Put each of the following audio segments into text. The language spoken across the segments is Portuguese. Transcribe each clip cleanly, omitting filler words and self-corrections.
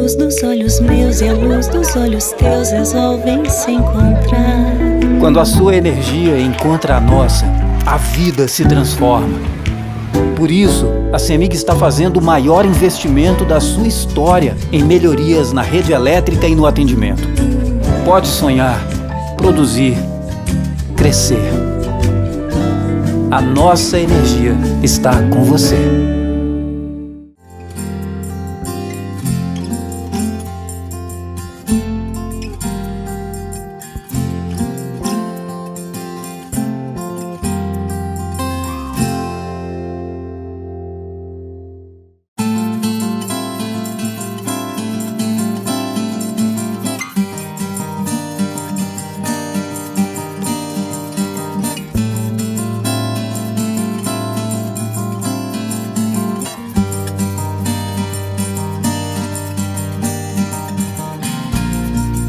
luz dos olhos meus e a luz dos olhos teus resolvem se encontrar. Quando a sua energia encontra a nossa, a vida se transforma. Por isso, a CEMIG está fazendo o maior investimento da sua história em melhorias na rede elétrica e no atendimento. Pode sonhar, produzir, crescer. A nossa energia está com você.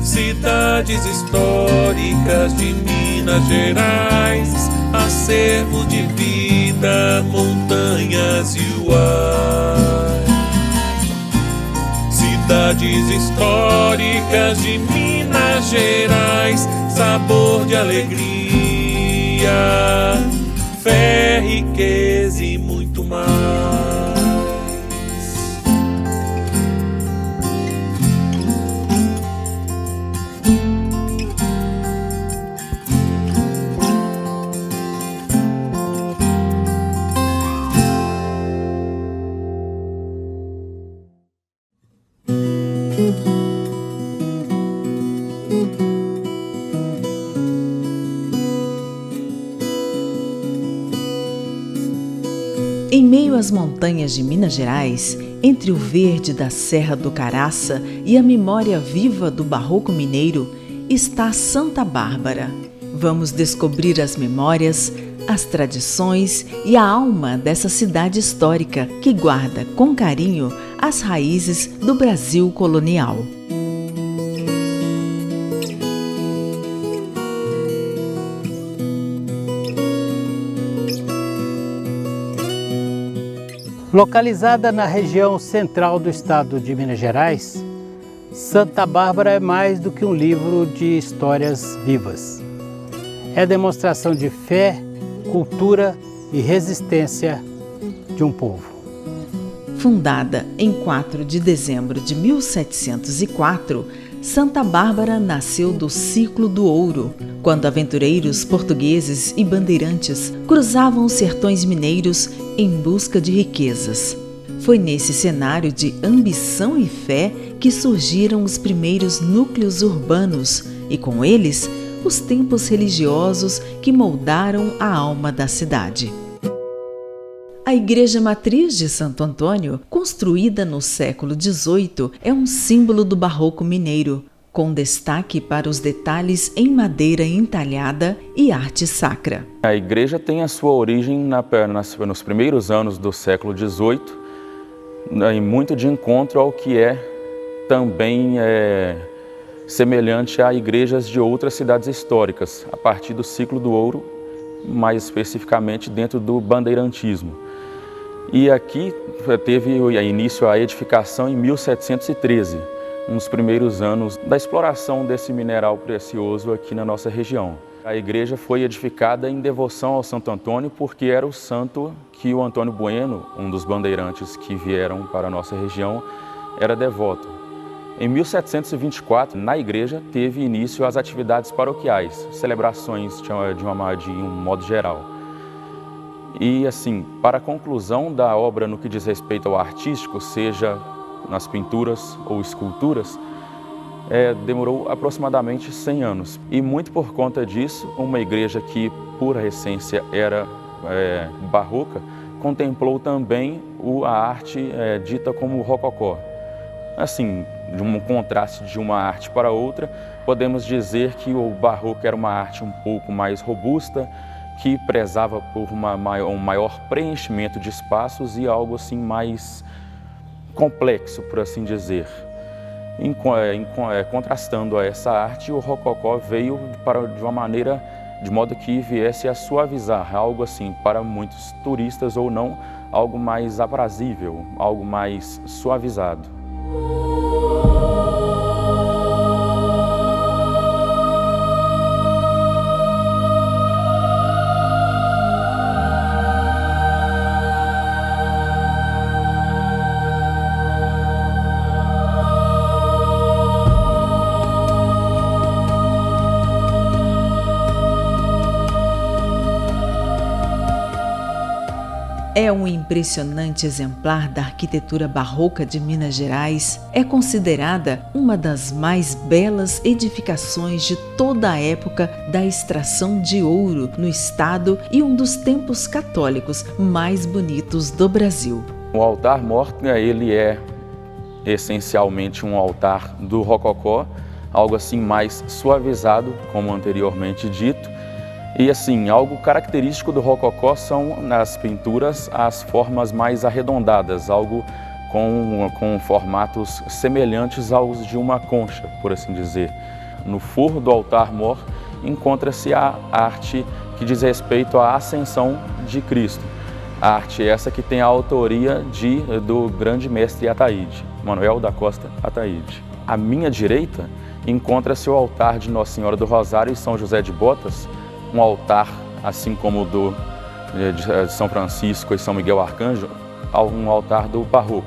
Cidades históricas de Minas Gerais, acervo de vida, montanhas e o ar. Cidades históricas de Minas Gerais, sabor de alegria, fé, riqueza e muito mais. Em meio às montanhas de Minas Gerais, entre o verde da Serra do Caraça e a memória viva do barroco mineiro, está Santa Bárbara. Vamos descobrir as memórias, as tradições e a alma dessa cidade histórica que guarda com carinho as raízes do Brasil colonial. Localizada na região central do estado de Minas Gerais, Santa Bárbara é mais do que um livro de histórias vivas. É demonstração de fé, cultura e resistência de um povo. Fundada em 4 de dezembro de 1704, Santa Bárbara nasceu do ciclo do ouro, quando aventureiros portugueses e bandeirantes cruzavam os sertões mineiros em busca de riquezas. Foi nesse cenário de ambição e fé que surgiram os primeiros núcleos urbanos e, com eles, os templos religiosos que moldaram a alma da cidade. A Igreja Matriz de Santo Antônio, construída no século XVIII, é um símbolo do barroco mineiro, com destaque para os detalhes em madeira entalhada e arte sacra. A igreja tem a sua origem nos primeiros anos do século XVIII, e muito de encontro ao que é também semelhante a igrejas de outras cidades históricas, a partir do ciclo do ouro, mais especificamente dentro do bandeirantismo. E aqui teve início a edificação em 1713, nos primeiros anos da exploração desse mineral precioso aqui na nossa região. A igreja foi edificada em devoção ao Santo Antônio porque era o santo que o Antônio Bueno, um dos bandeirantes que vieram para a nossa região, era devoto. Em 1724, na igreja, teve início as atividades paroquiais, celebrações de um modo geral. E assim, para a conclusão da obra no que diz respeito ao artístico, seja nas pinturas ou esculturas, demorou aproximadamente 100 anos. E muito por conta disso, uma igreja que, por essência, era barroca, contemplou também a arte dita como rococó. Assim, de um contraste de uma arte para outra, podemos dizer que o barroco era uma arte um pouco mais robusta, que prezava por um maior preenchimento de espaços e algo assim mais complexo, por assim dizer. Contrastando a essa arte, o rococó veio de uma maneira, de modo que viesse a suavizar, algo assim, para muitos turistas ou não, algo mais aprazível, algo mais suavizado. impressionante exemplar da arquitetura barroca de Minas Gerais, é considerada uma das mais belas edificações de toda a época da extração de ouro no estado e um dos templos católicos mais bonitos do Brasil. O altar-mor, ele é essencialmente um altar do rococó, algo assim mais suavizado, como anteriormente dito. E assim, algo característico do rococó são nas pinturas as formas mais arredondadas, algo com formatos semelhantes aos de uma concha, por assim dizer. No forro do altar-mor encontra-se a arte que diz respeito à ascensão de Cristo. A arte essa que tem a autoria do grande mestre Ataíde, Manuel da Costa Ataíde. À minha direita encontra-se o altar de Nossa Senhora do Rosário e São José de Botas, um altar, assim como o de São Francisco e São Miguel Arcanjo, um altar do barroco.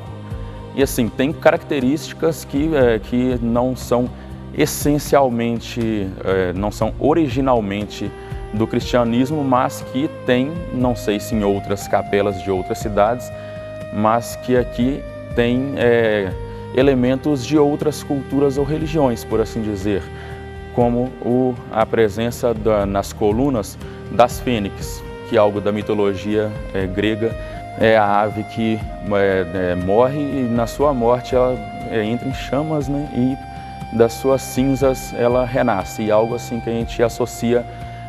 E assim, tem características que não são essencialmente, não são originalmente do cristianismo, mas que tem, não sei se em outras capelas de outras cidades, mas que aqui tem elementos de outras culturas ou religiões, por assim dizer, como a presença nas colunas das fênix, que é algo da mitologia grega, é a ave que morre e na sua morte ela entra em chamas, né, e das suas cinzas ela renasce, e algo assim que a gente associa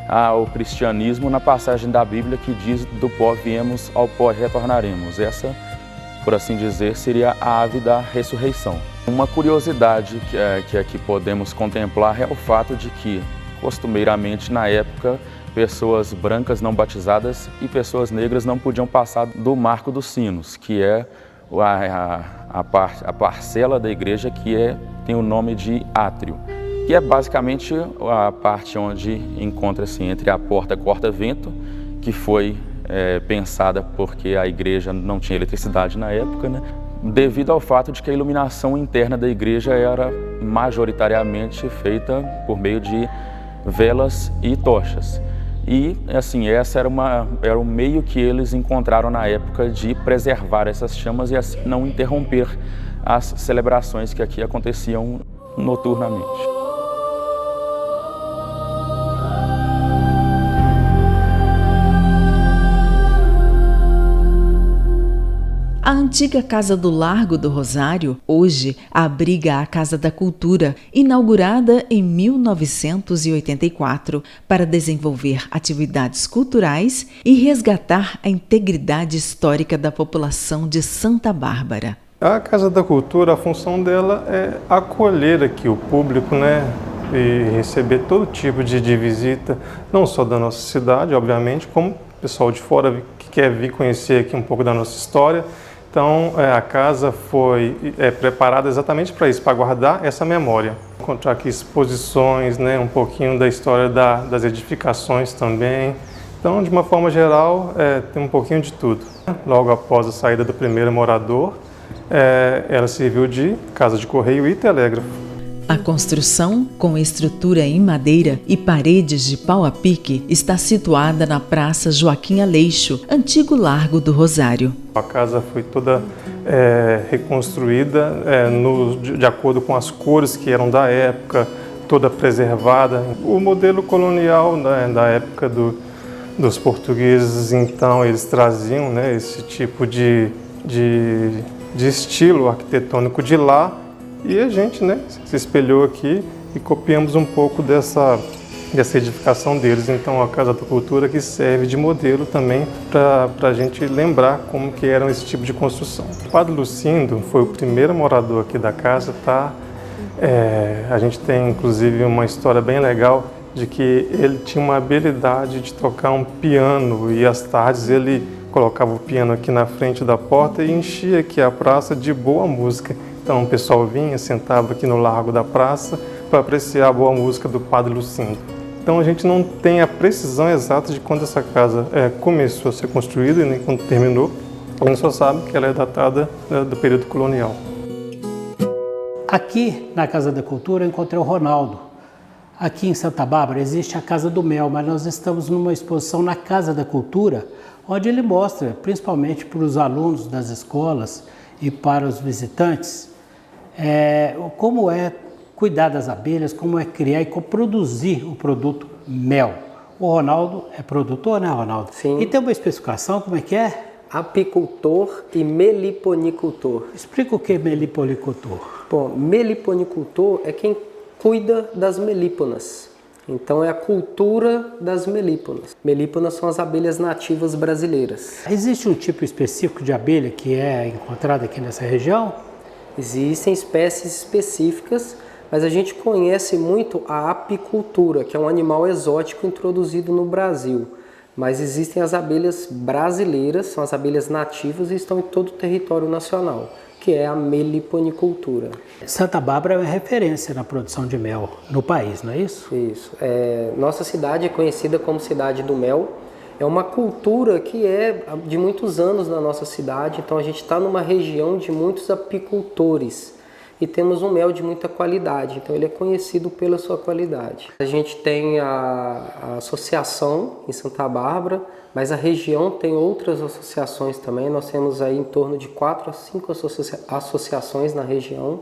ao cristianismo na passagem da Bíblia que diz: do pó viemos, ao pó retornaremos. Essa, por assim dizer, seria a ave da ressurreição. Uma curiosidade que aqui podemos contemplar é o fato de que, costumeiramente na época, pessoas brancas não batizadas e pessoas negras não podiam passar do Marco dos Sinos, que é a parcela da igreja que tem o nome de átrio, que é basicamente a parte onde encontra-se entre a porta corta-vento, que foi pensada porque a igreja não tinha eletricidade na época, né? Devido ao fato de que a iluminação interna da igreja era majoritariamente feita por meio de velas e tochas. E assim, essa era o meio que eles encontraram na época de preservar essas chamas e assim não interromper as celebrações que aqui aconteciam noturnamente. A antiga Casa do Largo do Rosário hoje abriga a Casa da Cultura, inaugurada em 1984 para desenvolver atividades culturais e resgatar a integridade histórica da população de Santa Bárbara. A Casa da Cultura, a função dela é acolher aqui o público, né? E receber todo tipo de visita, não só da nossa cidade, obviamente, como pessoal de fora que quer vir conhecer aqui um pouco da nossa história. Então, a casa foi preparada exatamente para isso, para guardar essa memória. Encontrar aqui exposições, né, um pouquinho da história das edificações também. Então, de uma forma geral, tem um pouquinho de tudo. Logo após a saída do primeiro morador, ela serviu de casa de correio e telégrafo. A construção, com estrutura em madeira e paredes de pau a pique, está situada na Praça Joaquim Aleixo, antigo Largo do Rosário. A casa foi toda reconstruída de acordo com as cores que eram da época, toda preservada. O modelo colonial, né, da época dos portugueses, então, eles traziam, né, esse tipo de estilo arquitetônico de lá. E a gente, né, se espelhou aqui e copiamos um pouco dessa edificação deles. Então, a Casa da Cultura que serve de modelo também para a gente lembrar como que eram esse tipo de construção. O Padre Lucindo foi o primeiro morador aqui da casa, tá? A gente tem, inclusive, uma história bem legal de que ele tinha uma habilidade de tocar um piano e às tardes ele colocava o piano aqui na frente da porta e enchia aqui a praça de boa música. Então o pessoal vinha, sentava aqui no largo da praça para apreciar a boa música do Padre Lucindo. Então a gente não tem a precisão exata de quando essa casa começou a ser construída e nem quando terminou. A gente só sabe que ela é datada do período colonial. Aqui na Casa da Cultura eu encontrei o Ronaldo. Aqui em Santa Bárbara existe a Casa do Mel, mas nós estamos numa exposição na Casa da Cultura, onde ele mostra, principalmente para os alunos das escolas e para os visitantes, como é cuidar das abelhas, como é criar e produzir o produto mel. O Ronaldo é produtor, né, Ronaldo? Sim. E tem uma especificação, como é que é? Apicultor e meliponicultor. Explica o que é meliponicultor. Bom, meliponicultor é quem cuida das melíponas. Então é a cultura das melíponas. Melíponas são as abelhas nativas brasileiras. Existe um tipo específico de abelha que é encontrado aqui nessa região? Existem espécies específicas, mas a gente conhece muito a apicultura, que é um animal exótico introduzido no Brasil. Mas existem as abelhas brasileiras, são as abelhas nativas e estão em todo o território nacional, que é a meliponicultura. Santa Bárbara é uma referência na produção de mel no país, não é isso? Isso. Nossa cidade é conhecida como Cidade do Mel. É uma cultura que é de muitos anos na nossa cidade, então a gente está numa região de muitos apicultores e temos um mel de muita qualidade, então ele é conhecido pela sua qualidade. A gente tem a associação em Santa Bárbara, mas a região tem outras associações também. Nós temos aí em torno de 4 a 5 associações na região,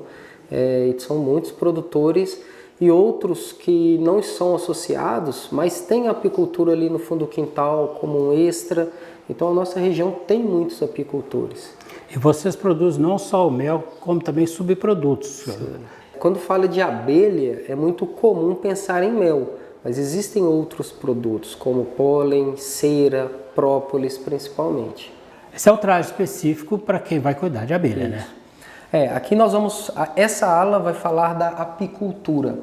e são muitos produtores e outros que não são associados, mas tem apicultura ali no fundo do quintal como um extra. Então a nossa região tem muitos apicultores. E vocês produzem não só o mel, como também subprodutos. Sim. Quando fala de abelha, é muito comum pensar em mel, mas existem outros produtos, como pólen, cera, própolis, principalmente. Esse é o traje específico para quem vai cuidar de abelha, né? Aqui nós vamos... Essa ala vai falar da apicultura,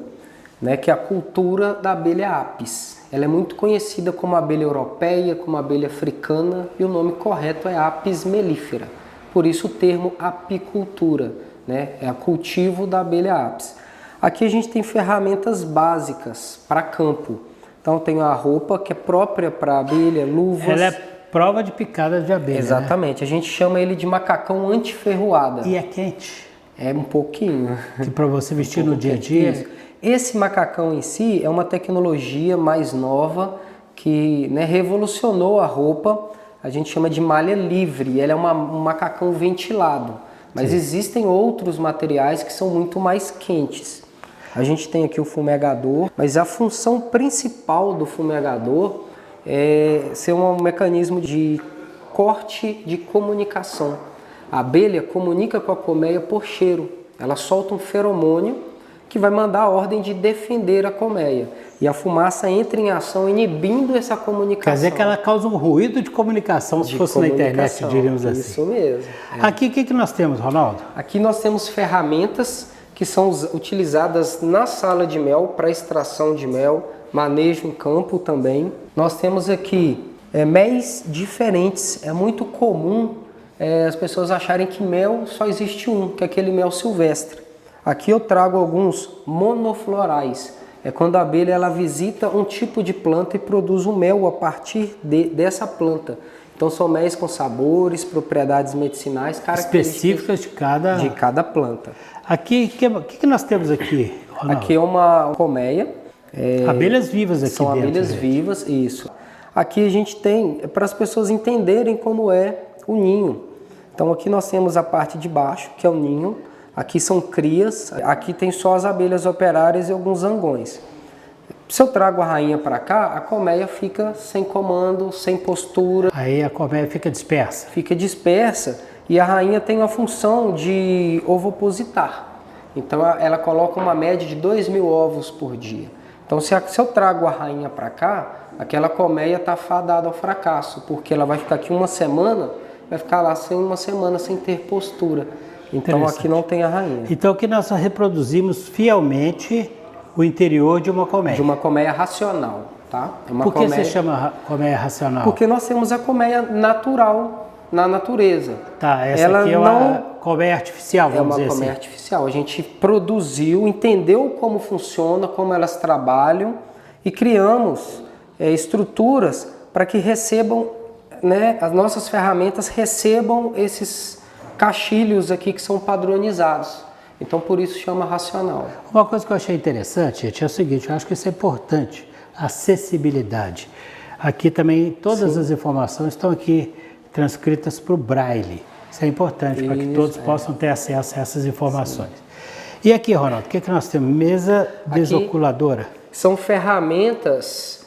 né, que é a cultura da abelha apis. Ela é muito conhecida como abelha europeia, como abelha africana, e o nome correto é Apis mellifera. Por isso o termo apicultura, né? É o cultivo da abelha apis. Aqui a gente tem ferramentas básicas para campo. Então tem a roupa que é própria para abelha, luvas. Ela é prova de picada de abelha. Exatamente. Né? A gente chama ele de macacão antiferroada. E é quente? É um pouquinho. Que para você vestir no dia a dia? Isso. Esse macacão em si é uma tecnologia mais nova que, né, revolucionou a roupa. A gente chama de malha livre, ela é um macacão ventilado, mas existem outros materiais que são muito mais quentes. A gente tem aqui o fumegador, mas a função principal do fumegador é ser um mecanismo de corte de comunicação. A abelha comunica com a colmeia por cheiro, ela solta um feromônio que vai mandar a ordem de defender a colmeia. E a fumaça entra em ação inibindo essa comunicação. Quer dizer que ela causa um ruído de comunicação, se fosse na internet, diríamos assim. Isso mesmo. Aqui o que nós temos, Ronaldo? Aqui nós temos ferramentas que são utilizadas na sala de mel para extração de mel, manejo em campo também. Nós temos aqui méis diferentes. É muito comum as pessoas acharem que mel só existe um, que é aquele mel silvestre. Aqui eu trago alguns monoflorais. É quando a abelha ela visita um tipo de planta e produz um mel a partir dessa planta. Então são méis com sabores, propriedades medicinais, específicas de cada planta. Aqui, o que nós temos aqui, Ronaldo? Aqui é uma colmeia. Abelhas vivas aqui são dentro. São abelhas vivas, isso. Aqui a gente tem, para as pessoas entenderem como é o ninho. Então aqui nós temos a parte de baixo, que é o ninho. Aqui são crias, aqui tem só as abelhas operárias e alguns zangões. Se eu trago a rainha para cá, a colmeia fica sem comando, sem postura. Aí a colmeia fica dispersa? Fica dispersa e a rainha tem a função de ovopositar. Então ela coloca uma média de 2.000 ovos por dia. Então se eu trago a rainha para cá, aquela colmeia está fadada ao fracasso, porque ela vai ficar aqui uma semana, vai ficar lá uma semana sem ter postura. Então aqui não tem a rainha. Então aqui nós reproduzimos fielmente o interior de uma colmeia. De uma colmeia racional, tá? Por que você chama colmeia racional? Porque nós temos a colmeia natural na natureza. Tá, essa aqui é uma colmeia artificial, vamos dizer assim. É uma colmeia artificial. A gente produziu, entendeu como funciona, como elas trabalham e criamos estruturas para que recebam, né, as nossas ferramentas recebam esses caixilhos aqui que são padronizados. Então, por isso chama racional. Uma coisa que eu achei interessante, gente, é o seguinte, eu acho que isso é importante, acessibilidade. Aqui também todas as informações estão aqui transcritas para o Braille. Isso é importante para que todos possam ter acesso a essas informações. E aqui, Ronaldo, o que nós temos? Mesa desoculadora. São ferramentas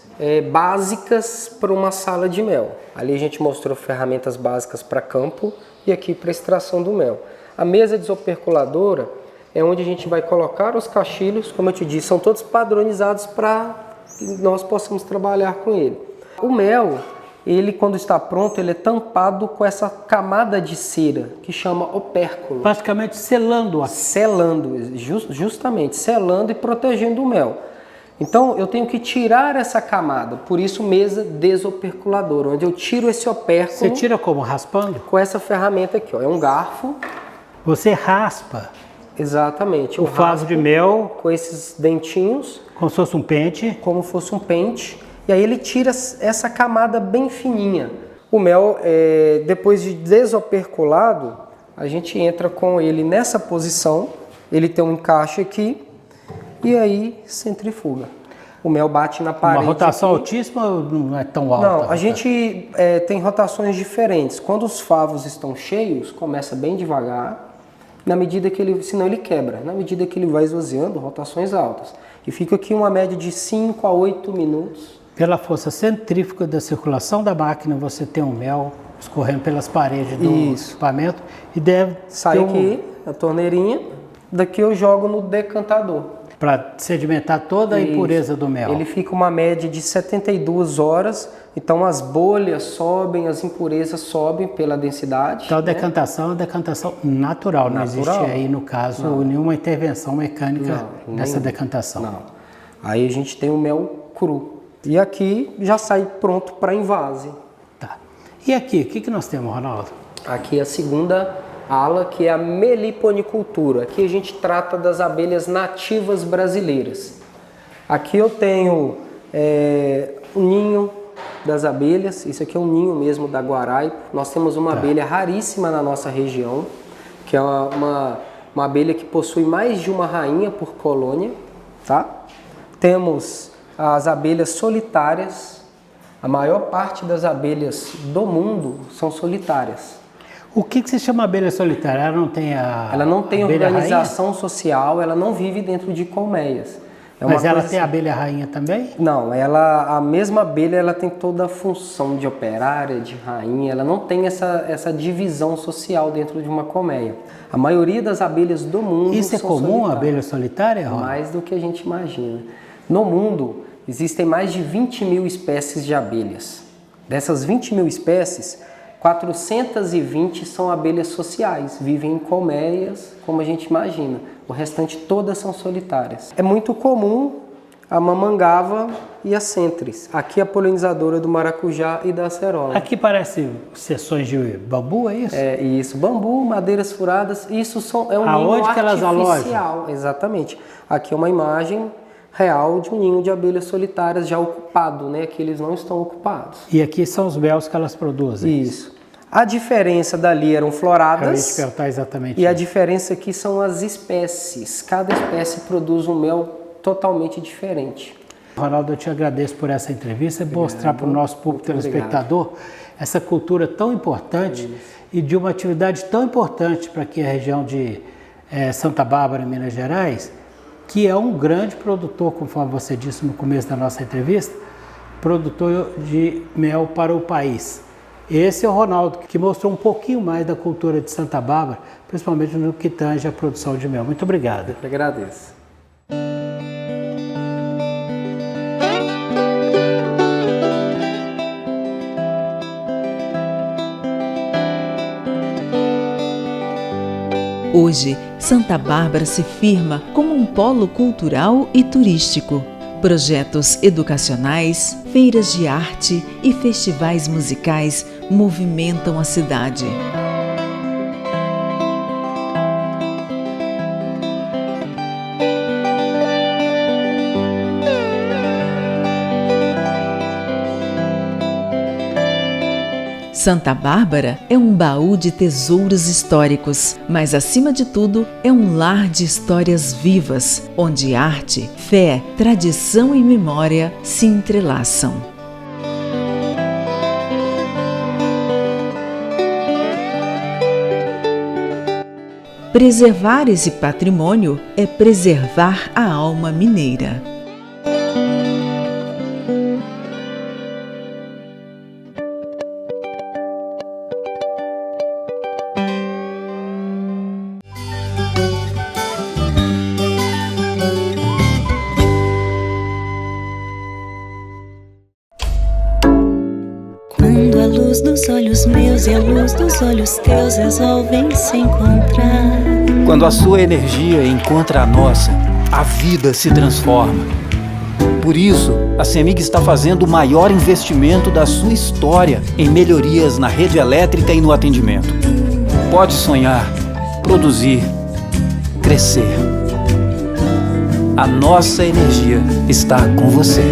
básicas para uma sala de mel. Ali a gente mostrou ferramentas básicas para campo e aqui para extração do mel. A mesa desoperculadora é onde a gente vai colocar os caixilhos, como eu te disse, são todos padronizados para que nós possamos trabalhar com ele. O mel, ele quando está pronto, ele é tampado com essa camada de cera, que chama opérculo. Praticamente selando. Selando, justamente, selando e protegendo o mel. Então, eu tenho que tirar essa camada, por isso mesa desoperculadora, onde eu tiro esse opérculo. Você tira como? Raspando? Com essa ferramenta aqui, ó, é um garfo. Você raspa. Exatamente. O favo de mel. Com esses dentinhos. Como se fosse um pente. Como fosse um pente. E aí ele tira essa camada bem fininha. O mel, depois de desoperculado, a gente entra com ele nessa posição. Ele tem um encaixe aqui. E aí centrifuga. O mel bate na parede. Uma rotação aqui. Altíssima ou não é tão alta? Não, a gente tem rotações diferentes. Quando os favos estão cheios, começa bem devagar. Na medida que ele, senão ele quebra. Na medida que ele vai esvaziando, rotações altas. E fica aqui uma média de 5 a 8 minutos. Pela força centrífuga da circulação da máquina, você tem um mel escorrendo pelas paredes do equipamento e deve sair aqui a torneirinha. Daqui eu jogo no decantador. Para sedimentar toda a impureza do mel. Ele fica uma média de 72 horas, então as bolhas sobem, as impurezas sobem pela densidade. Então a decantação é uma decantação natural, não existe aí, no caso, nenhuma intervenção mecânica nessa decantação. Não. Aí a gente tem o mel cru. E aqui já sai pronto para invase. Tá. E aqui, o que nós temos, Ronaldo? Aqui é a segunda ala, que é a meliponicultura. Aqui a gente trata das abelhas nativas brasileiras. Aqui eu tenho o ninho das abelhas. Isso aqui é um ninho mesmo da Guaraipo. Nós temos uma abelha raríssima na nossa região, que é uma abelha que possui mais de uma rainha por colônia. Tá? Temos as abelhas solitárias. A maior parte das abelhas do mundo são solitárias. O que se chama abelha solitária? Ela não tem organização rainha? Social, ela não vive dentro de colmeias. Mas ela tem a abelha rainha também? Não, a mesma abelha ela tem toda a função de operária, de rainha, ela não tem essa divisão social dentro de uma colmeia. A maioria das abelhas do mundo Isso é comum, a abelha solitária, Rô? Mais do que a gente imagina. No mundo, existem mais de 20 mil espécies de abelhas. Dessas 20 mil espécies, 420 são abelhas sociais, vivem em colmeias, como a gente imagina. O restante todas são solitárias. É muito comum a mamangava e a centris. Aqui a polinizadora do maracujá e da acerola. Aqui parece seções de bambu, é isso? É isso, bambu, madeiras furadas, isso é um ninho que elas artificial. alojam? Exatamente. Aqui é uma imagem real de um ninho de abelhas solitárias já ocupado, né? Aqui eles não estão ocupados. E aqui são os melos que elas produzem? Isso. A diferença dali eram floradas. Eu ia te perguntar exatamente e a diferença aqui são as espécies. Cada espécie produz um mel totalmente diferente. Ronaldo, eu te agradeço por essa entrevista e mostrar para o nosso público telespectador essa cultura tão importante e de uma atividade tão importante para aqui a região de Santa Bárbara, Minas Gerais, que é um grande produtor, conforme você disse no começo da nossa entrevista, produtor de mel para o país. Esse é o Ronaldo, que mostrou um pouquinho mais da cultura de Santa Bárbara, principalmente no que tange a produção de mel. Muito obrigado. Eu agradeço. Hoje, Santa Bárbara se firma como um polo cultural e turístico. Projetos educacionais, feiras de arte e festivais musicais movimentam a cidade. Santa Bárbara é um baú de tesouros históricos, mas acima de tudo é um lar de histórias vivas, onde arte, fé, tradição e memória se entrelaçam. Preservar esse patrimônio é preservar a alma mineira. Quando a luz dos olhos meus e a luz dos olhos teus resolvem se encontrar. Quando a sua energia encontra a nossa, a vida se transforma. Por isso, a CEMIG está fazendo o maior investimento da sua história em melhorias na rede elétrica e no atendimento. Pode sonhar, produzir, crescer. A nossa energia está com você.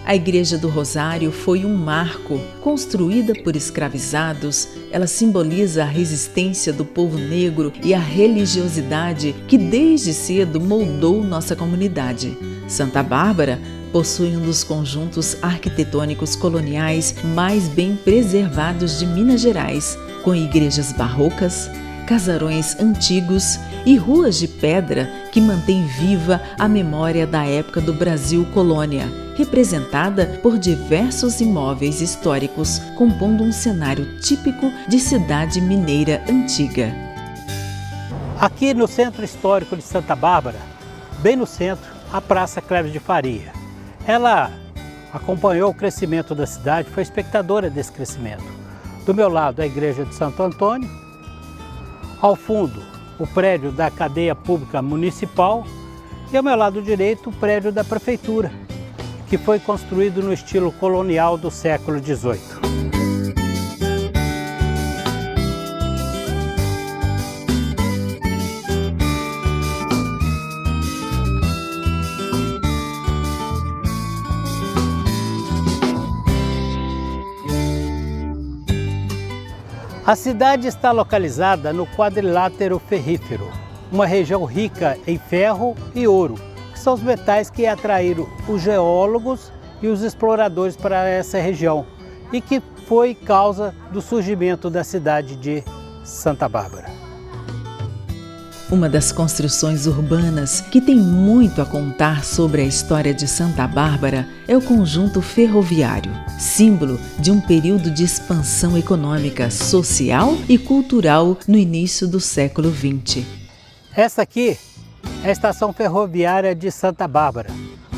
A Igreja do Rosário foi um marco. Construída por escravizados, ela simboliza a resistência do povo negro e a religiosidade que desde cedo moldou nossa comunidade. Santa Bárbara possui um dos conjuntos arquitetônicos coloniais mais bem preservados de Minas Gerais, com igrejas barrocas, casarões antigos e ruas de pedra que mantêm viva a memória da época do Brasil colônia, representada por diversos imóveis históricos, compondo um cenário típico de cidade mineira antiga. Aqui no Centro Histórico de Santa Bárbara, bem no centro, a Praça Cleves de Faria. Ela acompanhou o crescimento da cidade, foi espectadora desse crescimento. Do meu lado, a Igreja de Santo Antônio, ao fundo, o prédio da Cadeia Pública Municipal e ao meu lado direito, o prédio da Prefeitura, que foi construído no estilo colonial do século XVIII. A cidade está localizada no quadrilátero ferrífero, uma região rica em ferro e ouro, que são os metais que atraíram os geólogos e os exploradores para essa região e que foi causa do surgimento da cidade de Santa Bárbara. Uma das construções urbanas que tem muito a contar sobre a história de Santa Bárbara é o conjunto ferroviário, símbolo de um período de expansão econômica, social e cultural no início do século XX. Essa aqui é a Estação Ferroviária de Santa Bárbara,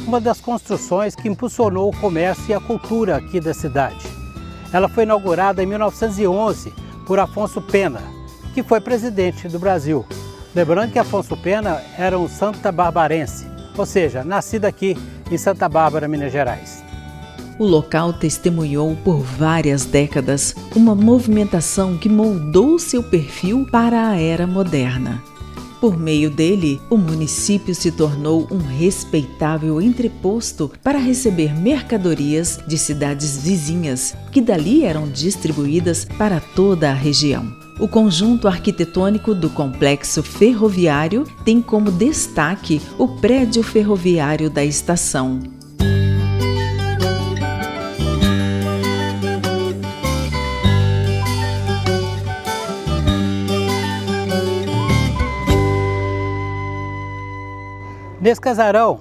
uma das construções que impulsionou o comércio e a cultura aqui da cidade. Ela foi inaugurada em 1911 por Afonso Pena, que foi presidente do Brasil. Lembrando que Afonso Pena era um santabarbarense, ou seja, nascido aqui em Santa Bárbara, Minas Gerais. O local testemunhou por várias décadas uma movimentação que moldou seu perfil para a era moderna. Por meio dele, o município se tornou um respeitável entreposto para receber mercadorias de cidades vizinhas, que dali eram distribuídas para toda a região. O conjunto arquitetônico do complexo ferroviário tem como destaque o prédio ferroviário da estação. Nesse casarão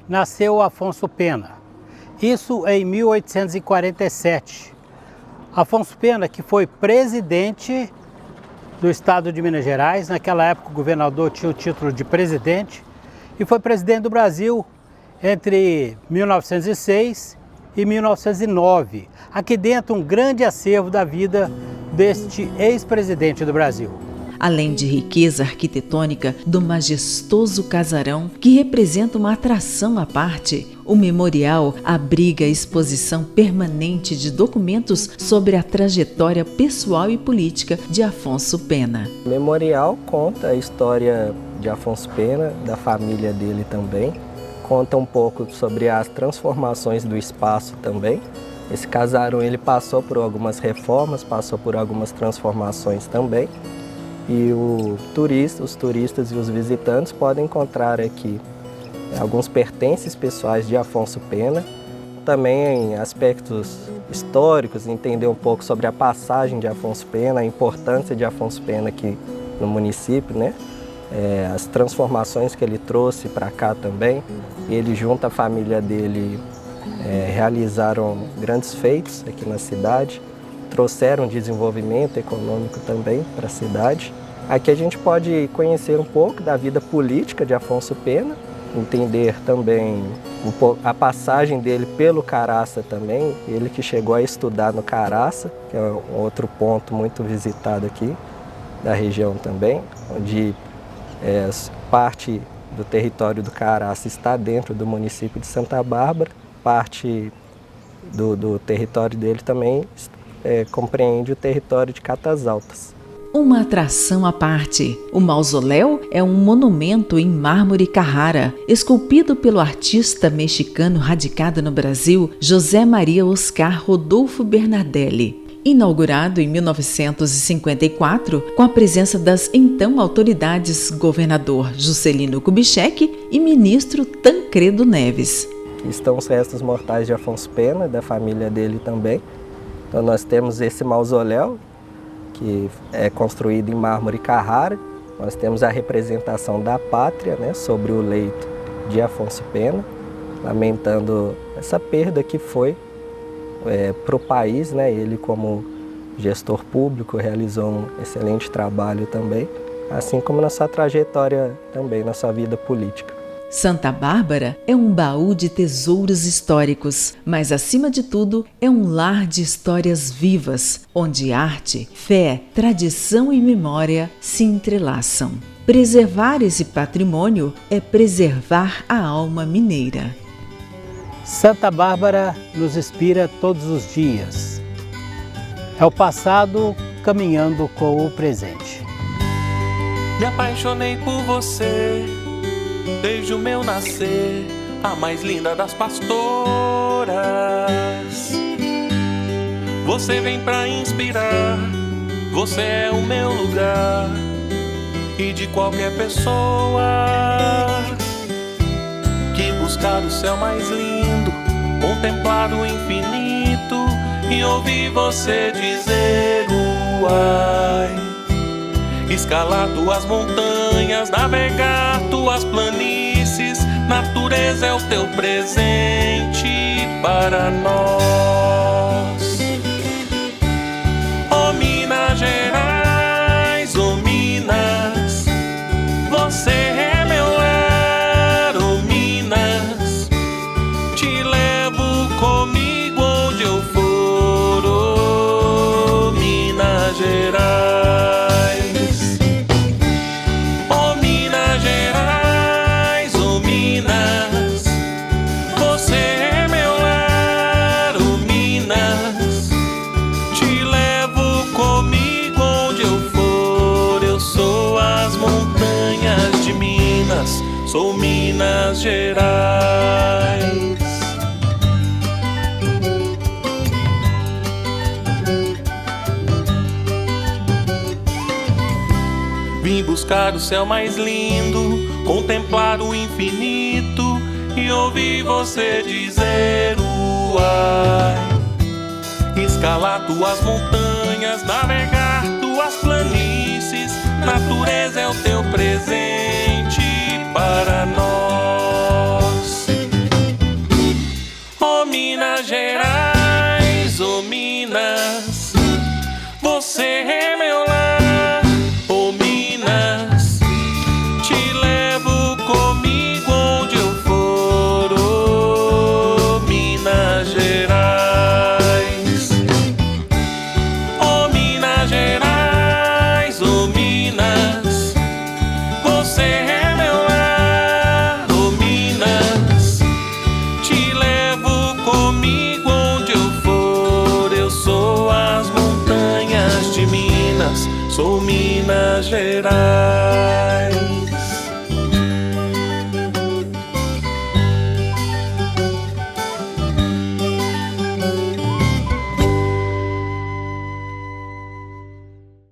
nasceu Afonso Pena, isso em 1847. Afonso Pena, que foi presidente do estado de Minas Gerais, naquela época o governador tinha o título de presidente, e foi presidente do Brasil entre 1906 e 1909. Aqui dentro um grande acervo da vida deste ex-presidente do Brasil. Além de riqueza arquitetônica do majestoso casarão, que representa uma atração à parte, o memorial abriga a exposição permanente de documentos sobre a trajetória pessoal e política de Afonso Pena. O memorial conta a história de Afonso Pena, da família dele também, conta um pouco sobre as transformações do espaço também. Esse casarão ele passou por algumas reformas, passou por algumas transformações também. e os turistas e os visitantes podem encontrar aqui alguns pertences pessoais de Afonso Pena, também aspectos históricos, entender um pouco sobre a passagem de Afonso Pena, a importância de Afonso Pena aqui no município, né? As transformações que ele trouxe para cá também. Ele junto à família dele realizaram grandes feitos aqui na cidade, trouxeram desenvolvimento econômico também para a cidade. Aqui a gente pode conhecer um pouco da vida política de Afonso Pena, entender também a passagem dele pelo Caraça também, ele que chegou a estudar no Caraça, que é um outro ponto muito visitado aqui da região também, onde parte do território do Caraça está dentro do município de Santa Bárbara, parte do território dele também compreende o território de Catas Altas. Uma atração à parte, o mausoléu é um monumento em mármore Carrara, esculpido pelo artista mexicano radicado no Brasil, José Maria Oscar Rodolfo Bernardelli. Inaugurado em 1954, com a presença das então autoridades governador Juscelino Kubitschek e ministro Tancredo Neves. Aqui estão os restos mortais de Afonso Pena, da família dele também. Então nós temos esse mausoléu, que é construído em mármore Carrara. Nós temos a representação da pátria, né, sobre o leito de Afonso Pena, lamentando essa perda que foi para o país, né? Ele, como gestor público, realizou um excelente trabalho também, assim como na sua trajetória também, na sua vida política. Santa Bárbara é um baú de tesouros históricos, mas acima de tudo é um lar de histórias vivas, onde arte, fé, tradição e memória se entrelaçam. Preservar esse patrimônio é preservar a alma mineira. Santa Bárbara nos inspira todos os dias. É o passado caminhando com o presente. Me apaixonei por você desde o meu nascer, a mais linda das pastoras. Você vem pra inspirar, você é o meu lugar e de qualquer pessoa que buscar o céu mais lindo, contemplar o infinito e ouvir você dizer uai. Escalar tuas montanhas, navegar tuas planícies, natureza é o teu presente para nós. Oh Minas Gerais, oh Minas, você é meu lar, oh Minas, te levo comigo onde eu for, oh Minas Gerais. Sou Minas Gerais. Vim buscar o céu mais lindo, contemplar o infinito e ouvir você dizer uai. Escalar tuas montanhas, navegar tuas planícies, natureza é o teu presente para nós. Oh Minas Gerais, oh Minas, você é meu lar, oh Minas, te levo comigo onde eu for, oh Minas Gerais. Oh Minas Gerais, oh Minas, você é meu lar, sou Minas Gerais.